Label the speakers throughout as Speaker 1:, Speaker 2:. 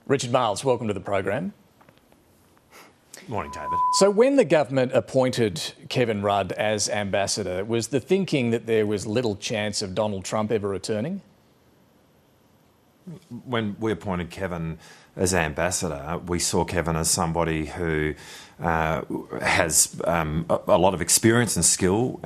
Speaker 1: Richard Marles, welcome to the program.
Speaker 2: Morning, David.
Speaker 1: So when the government appointed Kevin Rudd as ambassador, was the thinking that there was little chance of Donald Trump ever returning?
Speaker 2: When we appointed Kevin as ambassador, we saw Kevin as somebody who has a lot of experience and skill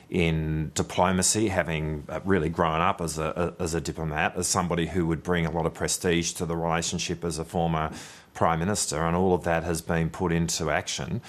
Speaker 2: in diplomacy, having really grown up as a diplomat, as somebody who would bring a lot of prestige to the relationship as a former Prime Minister, and all of that has been put into action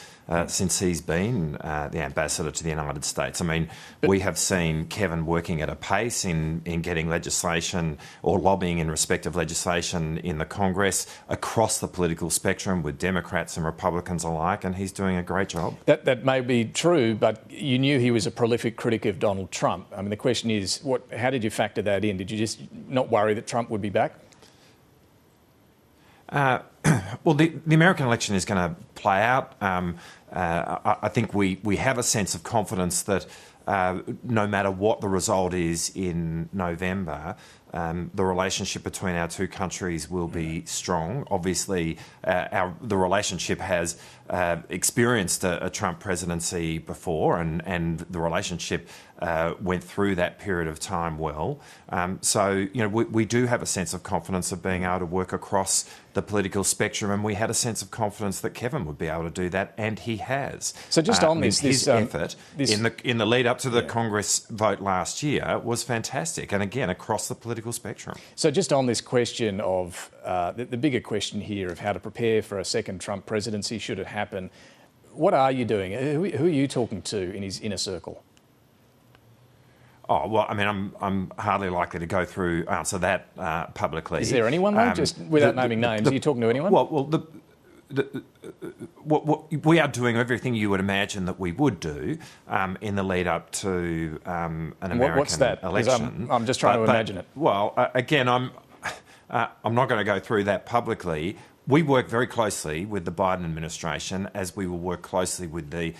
Speaker 2: since he's been the ambassador to the United States. I mean, we have seen Kevin working at a pace in getting legislation or lobbying in respect of legislation in the Congress across the political spectrum with Democrats and Republicans alike, and he's doing a great job.
Speaker 1: That may be true, but you knew he was a prolific critic of Donald Trump. I mean, the question is, how did you factor that in? Did you just not worry that Trump would be back?
Speaker 2: Well, the American election is going to play out. I think we have a sense of confidence that no matter what the result is in November, the relationship between our two countries will be strong. Obviously, the relationship has experienced a Trump presidency before, and the relationship went through that period of time well. So, you know, we do have a sense of confidence of being able to work across the political spectrum, and we had a sense of confidence that Kevin would be able to do that, and he has.
Speaker 1: So just on
Speaker 2: his effort in the lead up to the Congress vote last year was fantastic, and again across the political spectrum.
Speaker 1: So just on this question of the bigger question here of how to prepare for a second Trump presidency should it happen, what are you doing? Who are you talking to in his inner circle?
Speaker 2: Oh, well, I mean, I'm hardly likely to go through answer that publicly.
Speaker 1: Is there anyone, though, just without naming names? Are you talking to anyone?
Speaker 2: Well, we are doing everything you would imagine that we would do in the lead up to an American
Speaker 1: what's that?
Speaker 2: election.
Speaker 1: I'm just trying to imagine it.
Speaker 2: Well, again, I'm not going to go through that publicly. We work very closely with the Biden administration, as we will work closely with the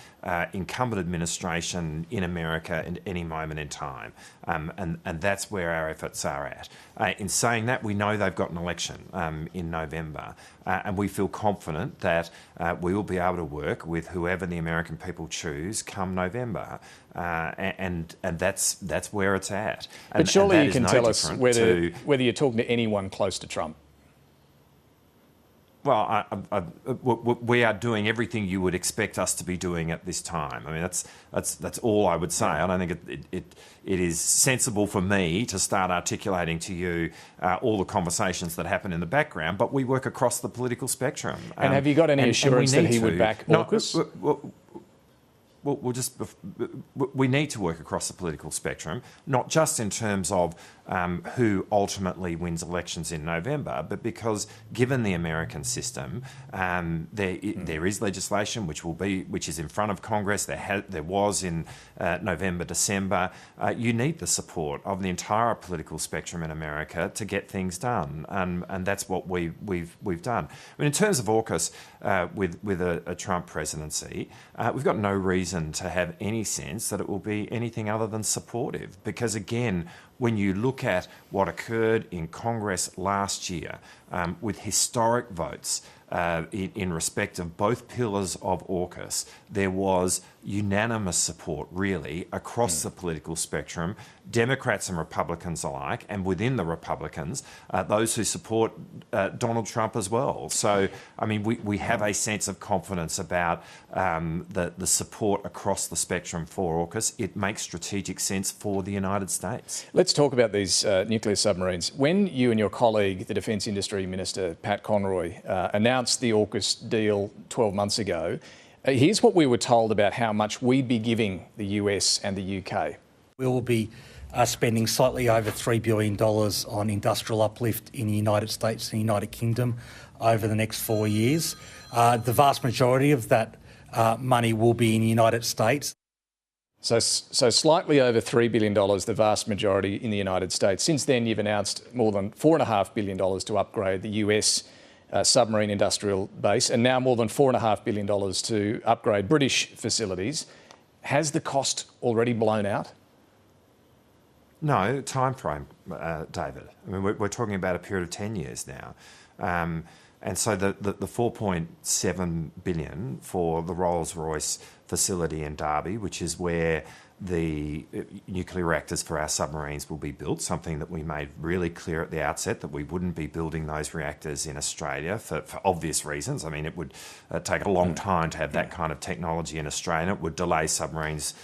Speaker 2: incumbent administration in America at any moment in time. And that's where our efforts are at. In saying that, we know they've got an election in November, and we feel confident that we will be able to work with whoever the American people choose come November. And that's where it's at.
Speaker 1: But surely you can tell us whether you're talking to anyone close to Trump.
Speaker 2: Well, we are doing everything you would expect us to be doing at this time. I mean, that's all I would say. I don't think it is sensible for me to start articulating to you all the conversations that happen in the background, but we work across the political spectrum.
Speaker 1: And have you got any assurance that he would back AUKUS?
Speaker 2: We need to work across the political spectrum, not just in terms of who ultimately wins elections in November, but because given the American system, there is legislation which is in front of Congress. There was in November, December. You need the support of the entire political spectrum in America to get things done, and that's what we've done. I mean, in terms of AUKUS, with a Trump presidency, we've got no reason to have any sense that it will be anything other than supportive, because again, when you look at what occurred in Congress last year with historic votes in respect of both pillars of AUKUS, there was unanimous support really across the political spectrum, Democrats and Republicans alike, and within the Republicans, those who support Donald Trump as well. So, I mean, we have a sense of confidence about the support across the spectrum for AUKUS. It makes strategic sense for the United States.
Speaker 1: Let's talk about these nuclear submarines. When you and your colleague, the Defence Industry Minister Pat Conroy, announced the AUKUS deal 12 months ago, here's what we were told about how much we'd be giving the US and the UK.
Speaker 3: We will be spending slightly over $3 billion on industrial uplift in the United States and the United Kingdom over the next 4 years. The vast majority of that money will be in the United States.
Speaker 1: So slightly over $3 billion, the vast majority in the United States. Since then, you've announced more than $4.5 billion to upgrade the US submarine industrial base, and now more than $4.5 billion to upgrade British facilities. Has the cost already blown out?
Speaker 2: No, time frame, David. I mean, we're talking about a period of 10 years now. And so the 4.7 billion for the Rolls-Royce facility in Derby, which is where the nuclear reactors for our submarines will be built, something that we made really clear at the outset, that we wouldn't be building those reactors in Australia for obvious reasons. I mean, it would take a long time to have that kind of technology in Australia. It would delay submarines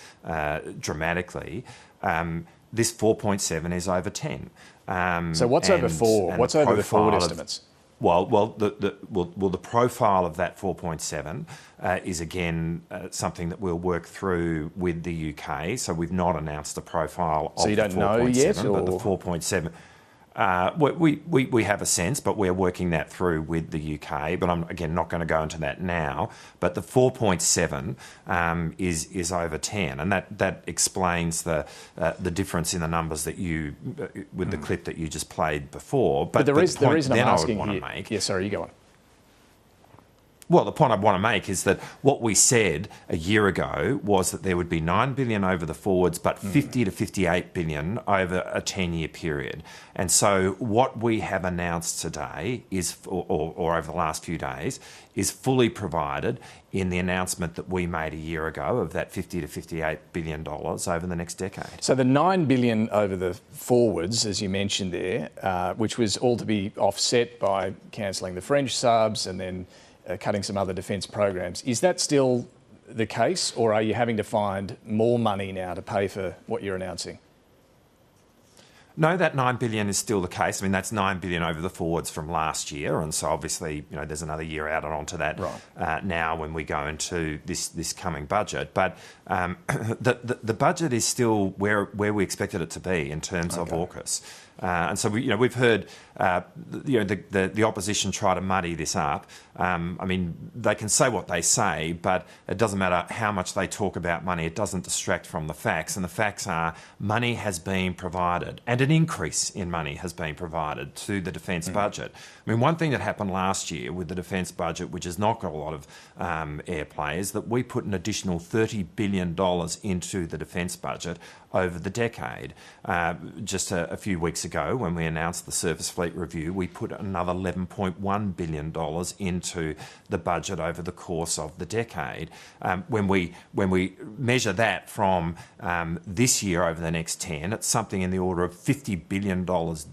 Speaker 2: dramatically. This 4.7 is over 10.
Speaker 1: So what's over 4? What's over the forward estimates?
Speaker 2: Well, the profile of that 4.7 is again something that we'll work through with the UK. So we've not announced the profile of the 4.7,
Speaker 1: so you don't know yet,
Speaker 2: but the 4.7. We have a sense, but we're working that through with the UK. But I'm again not going to go into that now. But the 4.7 is over 10, and that explains the difference in the numbers that you with the clip that you just played before. But the reason I'm asking I would want to make.
Speaker 1: Yeah, sorry, you go on.
Speaker 2: Well, the point I want to make is that what we said a year ago was that there would be $9 billion over the forwards, but $50 to $58 billion over a 10-year period. And so what we have announced today is, or over the last few days, is fully provided in the announcement that we made a year ago of that $50 to $58 billion over the next decade.
Speaker 1: So the $9 billion over the forwards, as you mentioned there, which was all to be offset by cancelling the French subs and then cutting some other defence programs. Is that still the case, or are you having to find more money now to pay for what you're announcing?
Speaker 2: No, that $9 billion is still the case. I mean, that's $9 billion over the forwards from last year, and so obviously, there's another year added onto that now when we go into this coming budget. But the budget is still where we expected it to be in terms of AUKUS. And so we've heard the opposition try to muddy this up. I mean, they can say what they say, but it doesn't matter how much they talk about money. It doesn't distract from the facts, and the facts are money has been provided, and an increase in money has been provided to the defence budget. I mean, one thing that happened last year with the defence budget, which has not got a lot of airplay, is that we put an additional $30 billion into the defence budget over the decade. Just a few weeks ago, when we announced the Surface Fleet Review, we put another $11.1 billion into the budget over the course of the decade. When we measure that from this year over the next 10, it's something in the order of $50 billion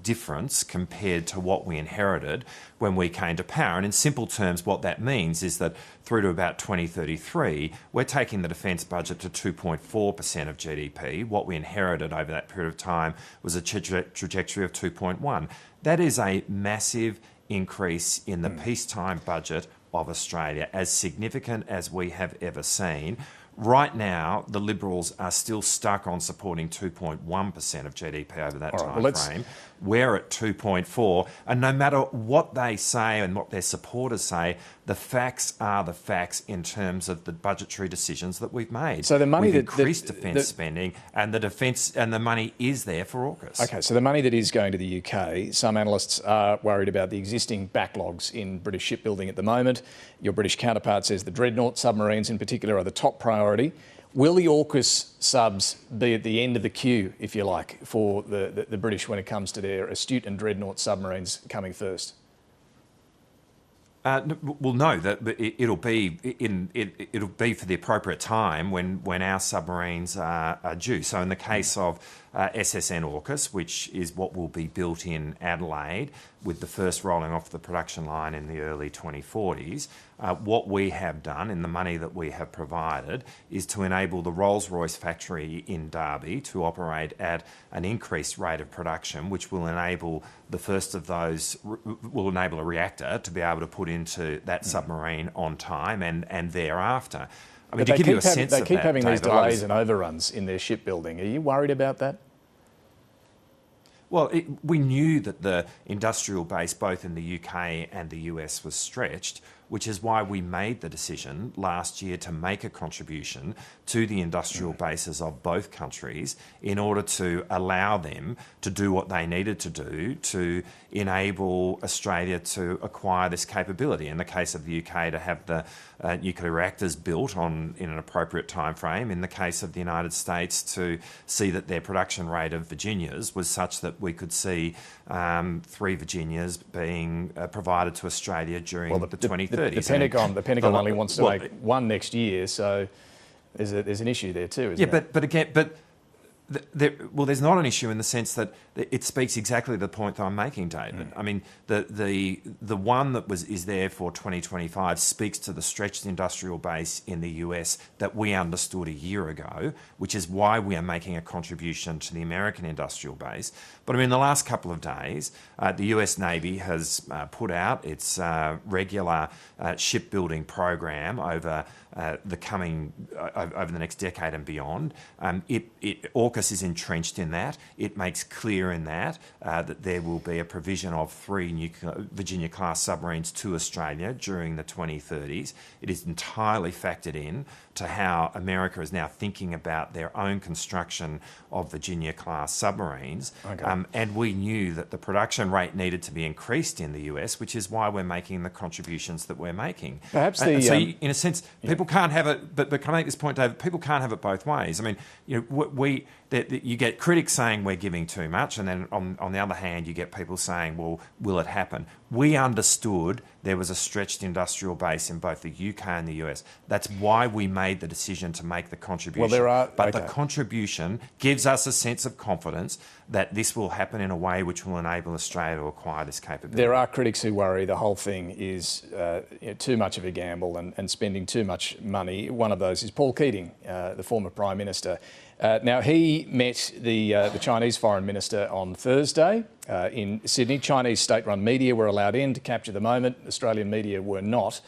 Speaker 2: difference compared to what we inherited when we came to power. And in simple terms, what that means is that through to about 2033, we're taking the defence budget to 2.4% of GDP. What we inherited over that period of time was a trajectory of 2.1. That is a massive increase in the peacetime budget of Australia, as significant as we have ever seen. Right now, the Liberals are still stuck on supporting 2.1% of GDP over that time frame. We're at 2.4, and no matter what they say and what their supporters say, the facts are the facts in terms of the budgetary decisions that we've made.
Speaker 1: So the money
Speaker 2: we've increased defence spending, and the money is there for AUKUS.
Speaker 1: Okay, so the money that is going to the UK, some analysts are worried about the existing backlogs in British shipbuilding at the moment. Your British counterpart says the dreadnought submarines in particular are the top priority. Will the AUKUS subs be at the end of the queue, if you like, for the British when it comes to their astute and dreadnought submarines coming first?
Speaker 2: Well, no. It'll be for the appropriate time when our submarines are due. So in the case of SSN AUKUS, which is what will be built in Adelaide, with the first rolling off the production line in the early 2040s, what we have done in the money that we have provided is to enable the Rolls-Royce factory in Derby to operate at an increased rate of production, which will enable the first of those, will enable a reactor to be able to put into that submarine on time and thereafter. I mean, to give you a sense of that,
Speaker 1: they keep having these delays and overruns in their shipbuilding. Are you worried about that?
Speaker 2: Well, we knew that the industrial base, both in the UK and the US, was stretched, which is why we made the decision last year to make a contribution to the industrial bases of both countries in order to allow them to do what they needed to do to enable Australia to acquire this capability. In the case of the UK, to have the nuclear reactors built in an appropriate time frame. In the case of the United States, to see that their production rate of Virginias was such that we could see 3 Virginias being provided to Australia during the 2030s.
Speaker 1: The Pentagon only wants to make one next year, so there's an issue there too, isn't
Speaker 2: there? There's not an issue in the sense that it speaks exactly to the point that I'm making, David. I mean, the one that is there for 2025 speaks to the stretched industrial base in the US that we understood a year ago, which is why we are making a contribution to the American industrial base. But I mean, the last couple of days, the US Navy has put out its regular shipbuilding program over over the next decade and beyond. AUKUS is entrenched in that. It makes clear in that that there will be a provision of 3 Virginia-class submarines to Australia during the 2030s. It is entirely factored in to how America is now thinking about their own construction of Virginia-class submarines.
Speaker 1: Okay.
Speaker 2: And we knew that the production rate needed to be increased in the US, which is why we're making the contributions that we're making.
Speaker 1: Perhaps
Speaker 2: so in a sense, people can't have it, but can I make this point, David? People can't have it both ways. I mean, you get critics saying we're giving too much, and then on the other hand, you get people saying, well, will it happen? We understood there was a stretched industrial base in both the UK and the US. That's why we made the decision to make the contribution. The contribution gives us a sense of confidence that this will happen in a way which will enable Australia to acquire this capability.
Speaker 1: There are critics who worry the whole thing is too much of a gamble and spending too much money. One of those is Paul Keating, the former Prime Minister. Now, he met the Chinese Foreign Minister on Thursday in Sydney. Chinese state-run media were allowed in to capture the moment. Australian media were not.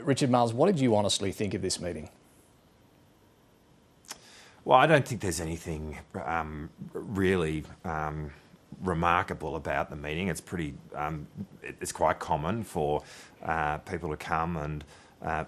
Speaker 1: Richard Marles, what did you honestly think of this meeting?
Speaker 2: Well, I don't think there's anything really remarkable about the meeting. It's it's quite common for people to come and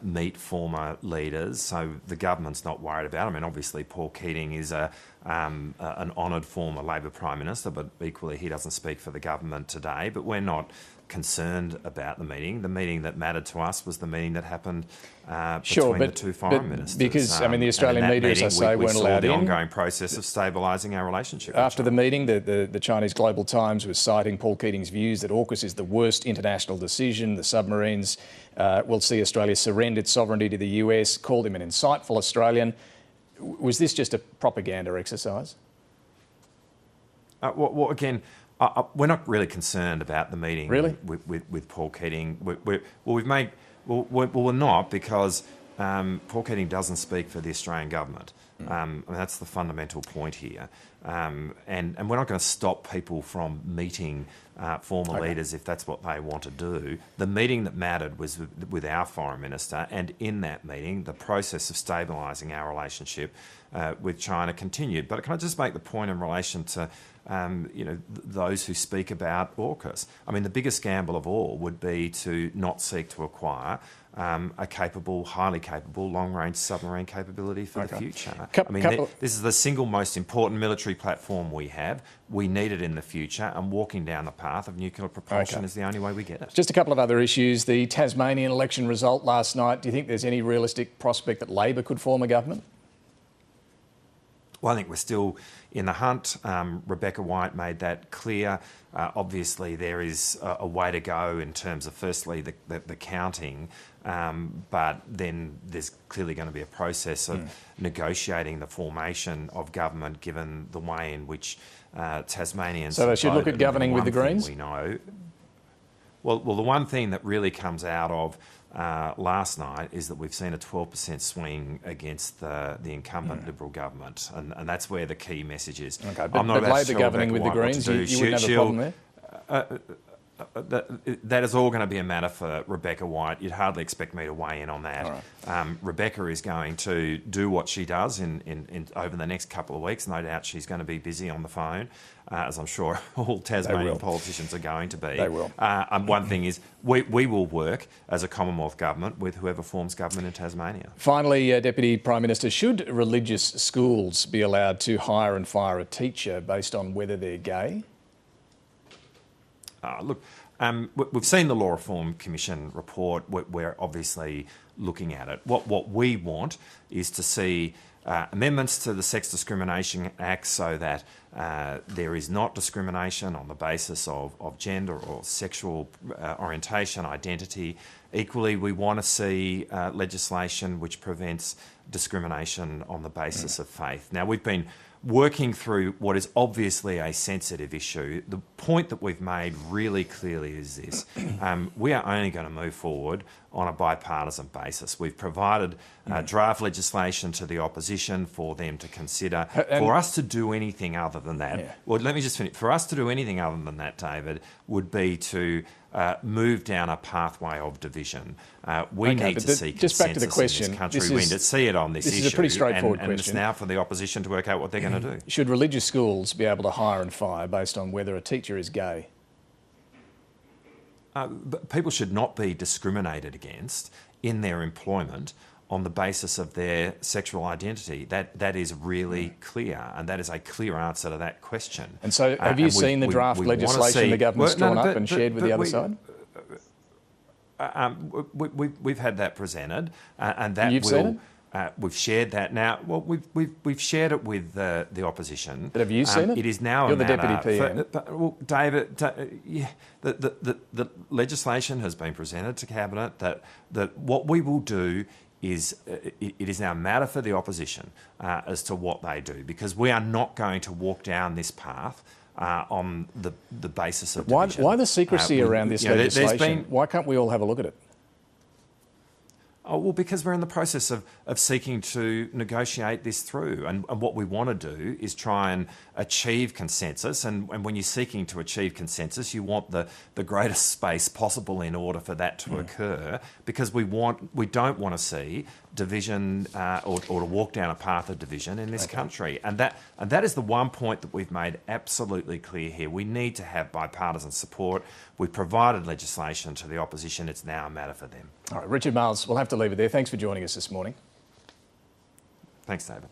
Speaker 2: meet former leaders, so the government's not worried about it. I mean, obviously, Paul Keating is an honoured former Labor Prime Minister, but equally he doesn't speak for the government today. But we're not concerned about the meeting. The meeting that mattered to us was the meeting that happened between the two foreign ministers.
Speaker 1: Because, I mean, the Australian media, as I say, weren't allowed in.
Speaker 2: We saw the ongoing process of stabilising our relationship.
Speaker 1: After the meeting, the Chinese Global Times was citing Paul Keating's views that AUKUS is the worst international decision. The submarines will see Australia surrender its sovereignty to the US, called him an insightful Australian. Was this just a propaganda exercise?
Speaker 2: Well, again, we're not really concerned about the meeting with Paul Keating. We're not, because Paul Keating doesn't speak for the Australian government. I mean, that's the fundamental point here. And we're not going to stop people from meeting former leaders if that's what they want to do. The meeting that mattered was with our Foreign Minister, and in that meeting, the process of stabilising our relationship with China continued. But can I just make the point in relation to those who speak about AUKUS? I mean, the biggest gamble of all would be to not seek to acquire a capable, highly capable, long-range submarine capability for the future. This is the single most important military platform we have. We need it in the future, and walking down the path of nuclear propulsion is the only way we get it.
Speaker 1: Just a couple of other issues. The Tasmanian election result last night. Do you think there's any realistic prospect that Labor could form a government?
Speaker 2: Well, I think we're still in the hunt. Rebecca White made that clear. Obviously, there is a way to go in terms of, firstly, the counting, but then there's clearly going to be a process of negotiating the formation of government, given the way in which Tasmanians...
Speaker 1: So they should look at governing with the Greens?
Speaker 2: We know. Well, the one thing that really comes out of last night is that we've seen a 12% swing against the incumbent Liberal government, and that's where the key message is.
Speaker 1: Okay, but Labor governing with the Greens, you wouldn't have a problem there?
Speaker 2: That is all going to be a matter for Rebecca White. You'd hardly expect me to weigh in on that.
Speaker 1: Right.
Speaker 2: Rebecca is going to do what she does in over the next couple of weeks. No doubt she's going to be busy on the phone, as I'm sure all Tasmanian politicians are going to be.
Speaker 1: They will.
Speaker 2: One thing is we will work as a Commonwealth government with whoever forms government in Tasmania.
Speaker 1: Finally, Deputy Prime Minister, should religious schools be allowed to hire and fire a teacher based on whether they're gay?
Speaker 2: Look, we've seen the Law Reform Commission report. We're obviously looking at it. What we want is to see amendments to the Sex Discrimination Act so that there is not discrimination on the basis of gender or sexual orientation, identity. Equally, we want to see legislation which prevents discrimination on the basis of faith. Now, we've been working through what is obviously a sensitive issue. The point that we've made really clearly is this. We are only going to move forward on a bipartisan basis. We've provided draft legislation to the opposition for them to consider. For us to do anything other than that, well, let me just finish. For us to do anything other than that, David, would be to move down a pathway of division. We need to see
Speaker 1: just back to the question,
Speaker 2: in this country. We need to see it on this issue.
Speaker 1: This is a pretty straightforward
Speaker 2: and
Speaker 1: question.
Speaker 2: It's now for the opposition to work out what they're going to do.
Speaker 1: Should religious schools be able to hire and fire based on whether a teacher is gay?
Speaker 2: But people should not be discriminated against in their employment on the basis of their sexual identity. That is really clear, and that is a clear answer to that question.
Speaker 1: And so have you seen the draft legislation the government's drawn up and shared with the other side?
Speaker 2: We've had that presented, and that
Speaker 1: You've seen it?
Speaker 2: We've shared that now. Well, we've shared it with the opposition.
Speaker 1: But have you seen it?
Speaker 2: It is now
Speaker 1: You're
Speaker 2: a
Speaker 1: the
Speaker 2: matter.
Speaker 1: Deputy PM.
Speaker 2: Well, David, the legislation has been presented to Cabinet. That what we will do is it is now a matter for the opposition as to what they do, because we are not going to walk down this path on the basis of division.
Speaker 1: Why the secrecy around this legislation? Why can't we all have a look at it?
Speaker 2: Oh, well, because we're in the process of seeking to negotiate this through. And what we want to do is try and achieve consensus. And when you're seeking to achieve consensus, you want the greatest space possible in order for that to occur, because we don't want to see division or to walk down a path of division in this country. And that is the one point that we've made absolutely clear here. We need to have bipartisan support. We've provided legislation to the opposition. It's now a matter for them.
Speaker 1: All right, Richard Marles, we'll have to leave it there. Thanks for joining us this morning.
Speaker 2: Thanks, David.